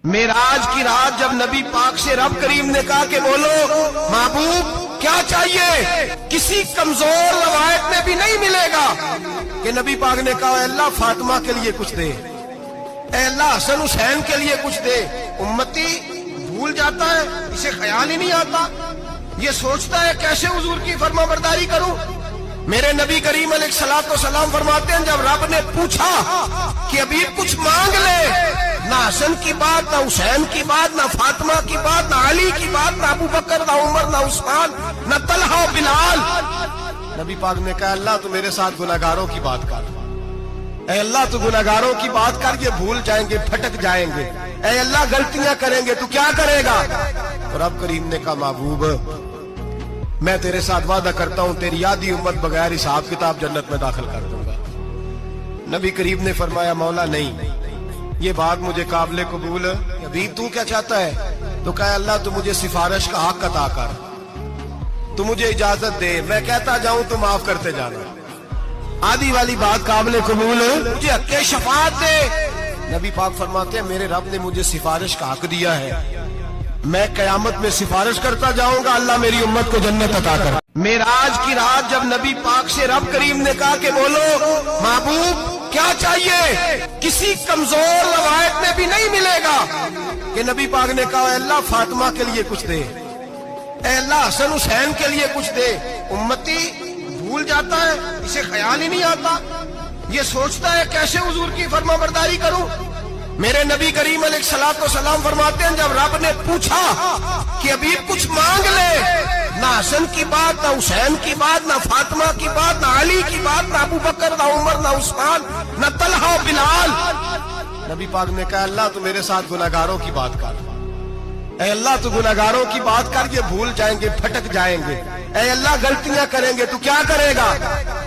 मेराज की रात जब नबी पाक से रब करीम ने कहा कि बोलो महबूब क्या चाहिए, किसी कमजोर रवायत में भी नहीं मिलेगा कि नबी पाक ने कहा अल्लाह फातिमा के लिए कुछ दे, अल्लाह हसन हुसैन के लिए कुछ दे। उम्मती भूल जाता है, इसे ख्याल ही नहीं आता, ये सोचता है कैसे हुजूर की फरमाबरदारी करूं। मेरे नबी करीम अलैहिस्सलाम फरमाते हैं जब रब ने पूछा कि अभी कुछ मांग ले, ना हसन की बात, ना हुसैन की बात, ना फातिमा की बात, ना अली की बात, ना अबू बकर, ना उमर, ना उस्मान, ना तलहा बिलाल, नबी पाक ने कहा अल्लाह तू मेरे साथ गुनाहगारों की बात कर, ऐ अल्लाह तू गुनाहगारों की बात कर, ये भूल जाएंगे, भटक जाएंगे, ऐ अल्लाह गलतियां करेंगे, तू क्या करेगा। तो रब करीम ने कहा महबूब मैं तेरे साथ वादा करता हूं तेरी आधी उम्मत बगैर हिसाब किताब जन्नत में दाखिल कर दूंगा। नबी करीम ने फरमाया मौला नहीं, ये बात मुझे काबिल कबूल है, अभी तू क्या चाहता है। तो कहा अल्लाह तू मुझे सिफारिश का हक अता कर, तू मुझे इजाजत दे, मैं कहता जाऊं तो माफ करते जाना। आधी वाली बात काबिल कबूल है, मुझे हक़ शफाअत दे। नबी पाक फरमाते हैं मेरे रब ने मुझे सिफारिश का हक दिया है, मैं कयामत में सिफारिश करता जाऊंगा अल्लाह मेरी उम्मत को जन्नत अता कर। मेराज की रात जब नबी पाक से रब करीम ने कहा कि बोलो महबूब क्या चाहिए, किसी कमजोर रवायत में भी नहीं मिलेगा कि नबी पाक ने कहा अल्लाह फातिमा के लिए कुछ दे, अल्लाह हसन हुसैन के लिए कुछ दे। उम्मती भूल जाता है, इसे ख्याल ही नहीं आता, ये सोचता है कैसे हुजूर की फरमाबरदारी करूं। मेरे नबी करीम अलैहिस्सलाम फरमाते हैं जब रब ने पूछा कि अभी कुछ मांग ले, ना हसन की बात, ना हुसैन की बात, ना फातिमा की बात, ना अली की बात, ना अबू बकर, ना उमर, ना उस्मान, ना तलहा बिलाल, नबी पाक ने कहा अल्लाह तू मेरे साथ गुनाहगारों की बात कर, ऐ अल्लाह तू गुनाहगारों की बात कर, ये भूल जाएंगे, भटक जाएंगे, ऐ अल्लाह गलतियां करेंगे, तू क्या करेगा।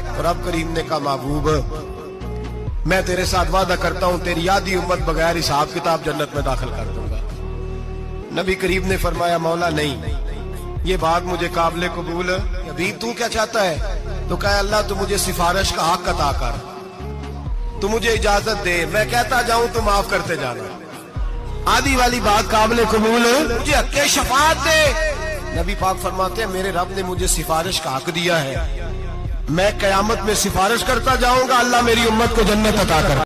तो रब करीम ने कहा महबूब मैं तेरे साथ वादा करता हूं तेरी आधी उम्मत बगैर हिसाब किताब जन्नत में दाखिल कर दूंगा। नबी करीम ने फरमाया मौला नहीं, ये बात मुझे काबिल कबूल है, अभी तू क्या चाहता है। तो कहा अल्लाह तू मुझे सिफारिश का हक अता कर, तू मुझे इजाजत दे, मैं कहता जाऊं तो माफ करते जाना। आधी वाली बात काबिल कबूल है, मुझे हक़ शफाअत दे। नबी पाक फरमाते हैं मेरे रब ने मुझे सिफारिश का हक दिया है, मैं कयामत में सिफारिश करता जाऊंगा अल्लाह मेरी उम्मत को जन्नत अता कर।